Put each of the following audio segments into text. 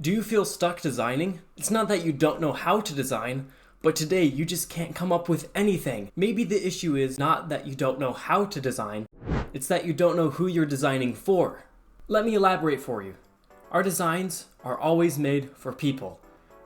Do you feel stuck designing? It's not that you don't know how to design, but today you just can't come up with anything. Maybe the issue is not that you don't know how to design, it's that you don't know who you're designing for. Let me elaborate for you. Our designs are always made for people.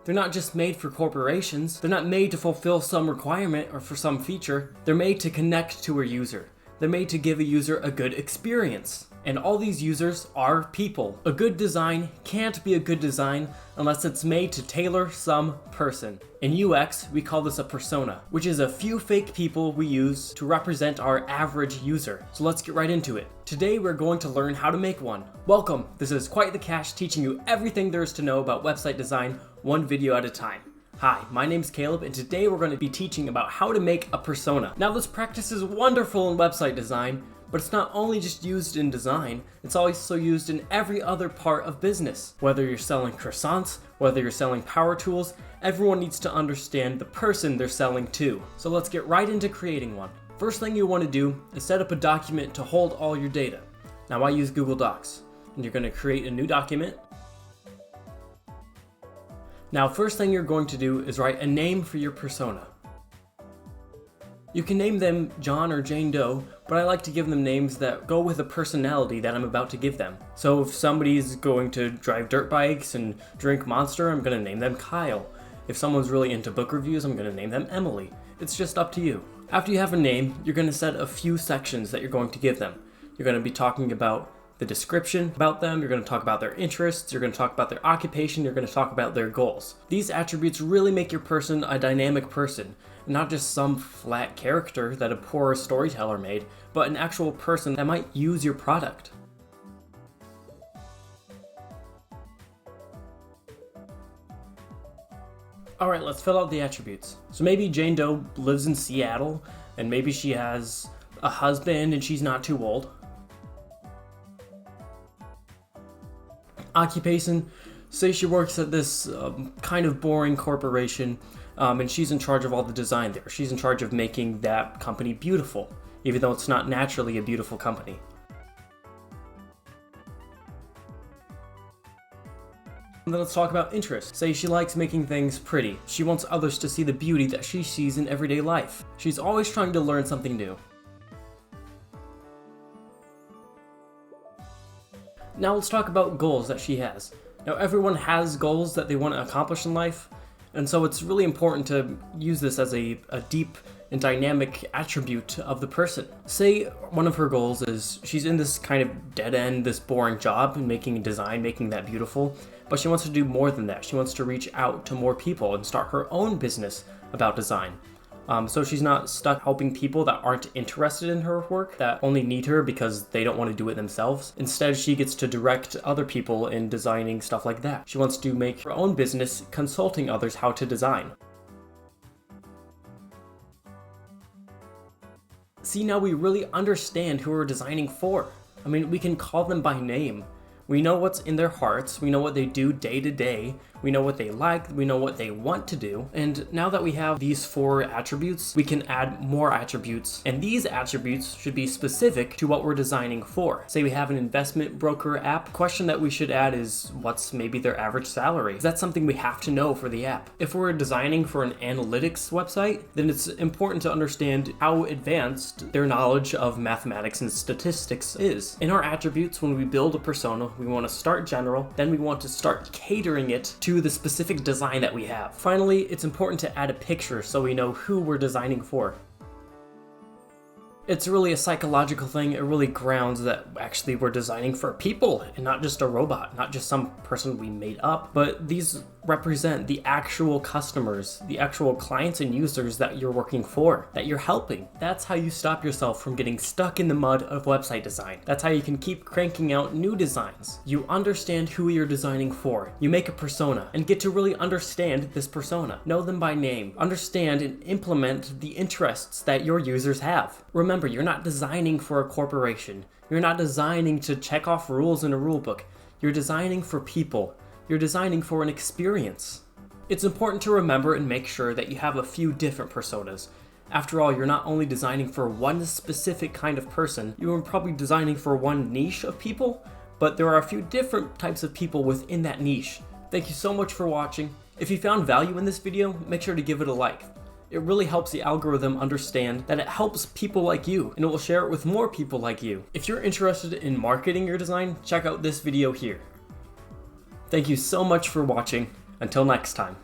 They're not just made for corporations. They're not made to fulfill some requirement or for some feature. They're made to connect to a user. They're made to give a user a good experience. And all these users are people. A good design can't be a good design unless it's made to tailor some person. In UX, we call this a persona, which is a few fake people we use to represent our average user. So let's get right into it. Today we're going to learn how to make one. Welcome, this is Quite the Cash, teaching you everything there is to know about website design, one video at a time. Hi, my name's Caleb, and today we're going to be teaching about how to make a persona. Now, this practice is wonderful in website design, but it's not only just used in design, it's also used in every other part of business. Whether you're selling croissants, whether you're selling power tools, everyone needs to understand the person they're selling to. So let's get right into creating one. First thing you want to do is set up a document to hold all your data. Now, I use Google Docs, and you're going to create a new document. Now, first thing you're going to do is write a name for your persona. You can name them John or Jane Doe, but I like to give them names that go with the personality that I'm about to give them. So if somebody's going to drive dirt bikes and drink Monster, I'm going to name them Kyle. If someone's really into book reviews, I'm going to name them Emily. It's just up to you. After you have a name, you're going to set a few sections that you're going to give them. You're going to be talking about the description about them, you're going to talk about their interests, you're going to talk about their occupation, you're going to talk about their goals. These attributes really make your person a dynamic person, not just some flat character that a poor storyteller made, but an actual person that might use your product. Alright, let's fill out the attributes. So maybe Jane Doe lives in Seattle, and maybe she has a husband and she's not too old. Occupation, say she works at this kind of boring corporation, and she's in charge of all the design there. She's in charge of making that company beautiful, even though it's not naturally a beautiful company. And then let's talk about interests. Say she likes making things pretty. She wants others to see the beauty that she sees in everyday life. She's always trying to learn something new. Now let's talk about goals that she has. Now, everyone has goals that they want to accomplish in life, and so it's really important to use this as a deep and dynamic attribute of the person. Say one of her goals is she's in this kind of dead end, this boring job, and making design, making that beautiful, but she wants to do more than that. She wants to reach out to more people and start her own business about design. So she's not stuck helping people that aren't interested in her work, that only need her because they don't want to do it themselves. Instead, she gets to direct other people in designing stuff like that. She wants to make her own business consulting others how to design. See, now we really understand who we're designing for. I mean, we can call them by name. We know what's in their hearts, we know what they do day to day, we know what they like, we know what they want to do, and now that we have these 4 attributes, we can add more attributes, and these attributes should be specific to what we're designing for. Say we have an investment broker app, question that we should add is what's maybe their average salary? That's something we have to know for the app. If we're designing for an analytics website, then it's important to understand how advanced their knowledge of mathematics and statistics is. In our attributes, when we build a persona, we want to start general, then we want to start catering it to the specific design that we have. Finally, it's important to add a picture so we know who we're designing for. It's really a psychological thing. It really grounds that actually we're designing for people and not just a robot, not just some person we made up, but these represent the actual customers, the actual clients and users that you're working for, that you're helping. That's how you stop yourself from getting stuck in the mud of website design. That's how you can keep cranking out new designs. You understand who you're designing for. You make a persona and get to really understand this persona. Know them by name. Understand and implement the interests that your users have. Remember, you're not designing for a corporation. You're not designing to check off rules in a rule book. You're designing for people. You're designing for an experience. It's important to remember and make sure that you have a few different personas. After all, you're not only designing for one specific kind of person, you are probably designing for one niche of people, but there are a few different types of people within that niche. Thank you so much for watching. If you found value in this video, make sure to give it a like. It really helps the algorithm understand that it helps people like you, and it will share it with more people like you. If you're interested in marketing your design, check out this video here. Thank you so much for watching. Until next time.